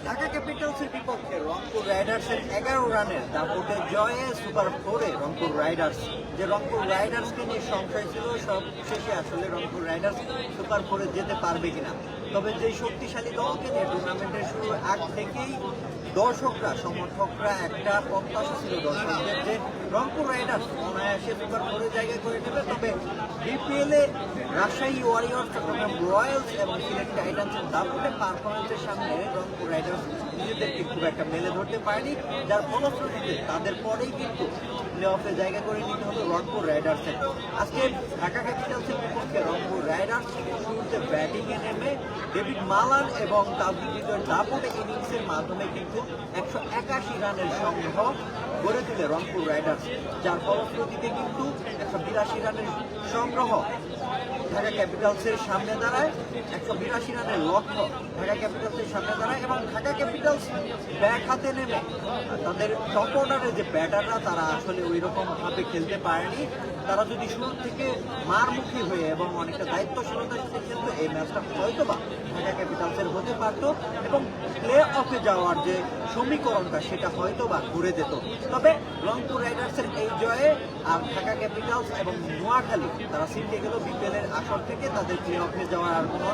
ঢাকা ক্যাপিটালসের বিপক্ষে রংপুর রাইডার্সের 11 রানের দাপটে জয়ে সুপার 4-এ রংপুর রাইডার্স। যে রংপুর রাইডার্সকে নিয়ে সংশয় ছিল, সব শেষে আসলে রংপুর রাইডার্স সুপার 4-এ যেতে পারবে কিনা। তবে যে শক্তিশালী দলকে নিয়ে টুর্নামেন্টের শুরুর আগ থেকেই দর্শকরা, সমর্থকরা একটা প্রত্যাশা ছিল দর্শকদের যে রংপুর রাইডার্স অনায়াসে সুপার 4-এ জায়গা করে নেবে। তবে বিপিএলে রাজশাহী ওয়ারিয়র্স, চট্টগ্রাম রয়্যালস এবং সিলেট টাইটান্সের দাপটে পারফরমেন্সের সামনে রংপুর রাইডার্স নিজেদেরকে খুব একটা মেলে ধরতে পারেনি, যার ফলশ্রুতিতে তাদের পরেই কিন্তু প্লে অফে জায়গা করে নিতে হলো রংপুর রাইডার্সের। আজকে ঢাকা ক্যাপিটালসের বিপক্ষে রংপুর রাইডার্স শুরুতে ব্যাটিংয়ে নেমে ডেভিড মালান এবং তাওহিদের দাপটে ইনিংসের মাধ্যমে কিন্তু 181 রানের সংগ্রহ গড়ে তুলে রংপুর রাইডার্স, যার ফলশ্রুতিতে কিন্তু 182 রানের সংগ্রহ ঢাকা ক্যাপিটালসের সামনে দাঁড়ায়। 182 রানের লক্ষ্য ঢাকা ক্যাপিটালসের সামনে দাঁড়ায় এবং ঢাকা ক্যাপিটালস ব্যাট হাতে নেমে তাদের টপ অর্ডারের যে ব্যাটাররা তারা আসলে ওই রকম ভাবে খেলতে পারেনি। তারা যদি শুরু থেকে মারমুখী হয়ে এবং অনেকটা দায়িত্বশীলতার সাথে খেলতো, এই ম্যাচটা হয়তোবা ঢাকা ক্যাপিটালসের হতে পারত এবং প্লে অফে যাওয়ার যে সমীকরণটা সেটা হয়তোবা ঘুরে যেত। তবে রংপুর রাইডার্সের এই জয়ে আর ঢাকা ক্যাপিটালস এবং নোয়াখালী তারা ছিটকে গেল বিপিএলের আসর থেকে। তাদের প্লে অফে যাওয়ার আর কোনো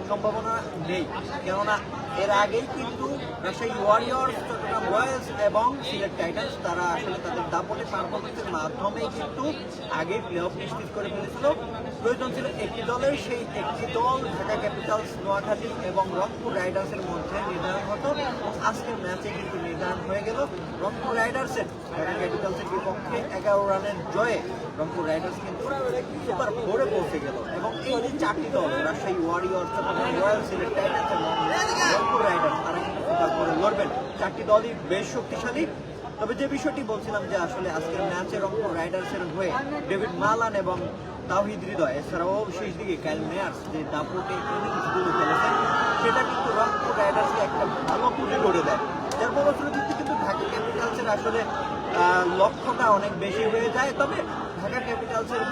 সম্ভাবনা নেই, কেননা এর আগেই কিন্তু রাজশাহী ওয়ারিয়র্স, চট্টগ্রাম রয়্যালস এবং সিলেট টাইটান্স তারা আসলে তাদের দাপটে পারফরমেন্সের মাধ্যমে কিন্তু আগে প্লে অফ নিশ্চিত করে ফেলেছিল। প্রয়োজন ছিল একটি দলের, সেই একটি দল ঢাকা ক্যাপিটালস, নোয়াখালী এবং রংপুর রাইডার্সের মধ্যে নির্ধারণ হতো। আজকের ম্যাচে কিন্তু নির্ধারণ হয়ে গেল রংপুর রাইডার্সের। ঢাকা ক্যাপিটালসের বিপক্ষে 11 রানের জয়ে রংপুর রাইডার্স কিন্তু সুপার 4-এ পৌঁছে গেল এবং এই যে চারটি দল Rajshahi Warriors, Chattogram Royals, Sylhet Titans এবং রংপুর রাইডার্স তারা কিন্তু সুপার 4-এ লড়বেন। চারটি দলই বেশ শক্তিশালী। তবে যে বিষয়টি বলছিলাম যে আসলে আজকের ম্যাচে রংপুর রাইডার্সের হয়ে ডেভিড মালান এবং তাওহিদ হৃদয়, এছাড়াও শেষ দিকে কাইল মেয়ার্স যে দাপটে ইনিংসগুলো খেলেছেন, সেটা কিন্তু রংপুর রাইডার্সকে একটা ভালো পুঁজি করে দেয়, যার ফলশ্রুতিতে কিন্তু ঢাকা ক্যাপিটালসের আসলে লক্ষ্যটা অনেক বেশি হয়ে যায়। তবে ঢাকা ক্যাপিটালসের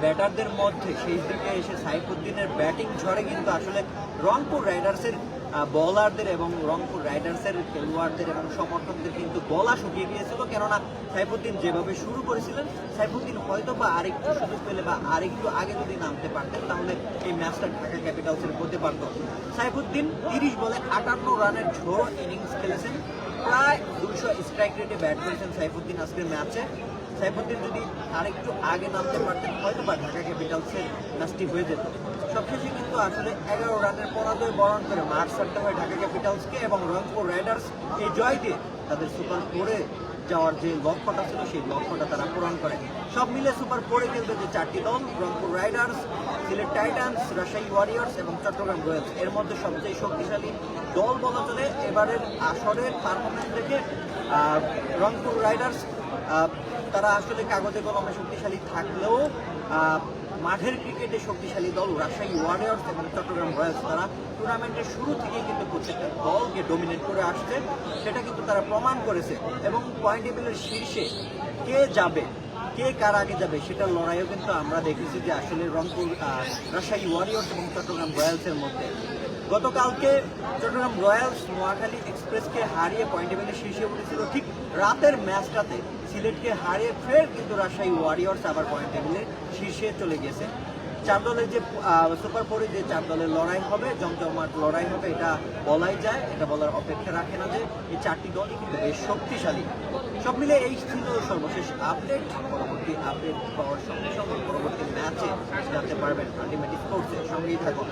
ব্যাটারদের মধ্যে শেষ দিকে এসে সাইফুদ্দিনের ব্যাটিং ঝড়ে কিন্তু আসলে রংপুর রাইডার্সের বলারদের এবং রংপুর রাইডার্সের খেলোয়াড়দের এবং সমর্থকদের কিন্তু গলা শুকিয়ে গিয়েছিল, কেননা সাইফুদ্দিন যেভাবে শুরু করেছিলেন, সাইফুদ্দিন হয়তো বা আরেকটু সুযোগ পেলে বা আরেকটু আগে যদি নামতে পারতেন তাহলে এই ম্যাচটা ঢাকা ক্যাপিটালসের হতে পারত। সাইফুদ্দিন 30 বলে 58 রানের ঝোড়ো ইনিংস খেলেছেন, প্রায় 200 স্ট্রাইক রেটে ব্যাট করেছেন সাইফুদ্দিন আজকের ম্যাচে। সাইফুদ্দিন যদি আরেকটু আগে নামতে পারতেন হয়তো বা ঢাকা ক্যাপিটালসের ম্যাচটি হয়ে যেত। সবশেষে কিন্তু আসলে 11 রানের পরাজয় বরণ করে মাঠ ছাড়তে হয় ঢাকা ক্যাপিটালসকে এবং রংপুর রাইডার্স এই জয় দিয়ে তাদের সুপার 4-এ যাওয়ার যে লক্ষ্যটা ছিল সেই লক্ষ্যটা তারা পূরণ করে। সব মিলে সুপার 4-এ খেলবে যে চারটি দল, Rangpur Riders, Sylhet Titans, Rajshahi Warriors এবং চট্টগ্রাম রয়্যালস, এর মধ্যে সবচেয়ে শক্তিশালী দল বলা চলে এবারের আসরের পারফরমেন্স থেকে রংপুর রাইডার্স। তারা আসলে কাগজে কলমে শক্তিশালী থাকলেও মাঠের ক্রিকেটে শক্তিশালী দল রাজশাহী ওয়ারিয়র্স এবং চট্টগ্রাম রয়্যালস, তারা টুর্নামেন্টের শুরু থেকেই কিন্তু প্রত্যেকটা দলকে ডমিনেট করে আসছে, সেটা কিন্তু তারা প্রমাণ করেছে। এবং পয়েন্ট টেবিলের শীর্ষে কে যাবে, কে কার আগে যাবে সেটার লড়াইও কিন্তু আমরা দেখেছি যে আসলে রংপুর রাজশাহী ওয়ারিয়র্স এবং চট্টগ্রাম রয়্যালসের মধ্যে। গতকালকে চট্টগ্রাম রয়্যালস নোয়াখালী এক্সপ্রেসকে হারিয়ে পয়েন্ট টেবিলের শীর্ষে উঠেছিল, ঠিক রাতের ম্যাচটাতে সিলেটকে হারিয়ে ফের কিন্তু রাজশাহী ওয়ারিয়র্স আবার পয়েন্ট টেবিলের শীর্ষে চলে গেছে। চার দলের যে সুপার 4-এ যে চার দলের লড়াই হবে, জমজমাট লড়াই হবে, এটা বলাই যায়, এটা বলার অপেক্ষা রাখে না যে এই চারটি দলই কিন্তু বেশ শক্তিশালী। সব মিলে এই ছিল সর্বশেষ আপডেট। পরবর্তী আপডেট পাওয়ার সঙ্গে সঙ্গে পরবর্তী ম্যাচে জানতে পারবেন আলটিমেট স্পোর্টসের সঙ্গেই থাকুন।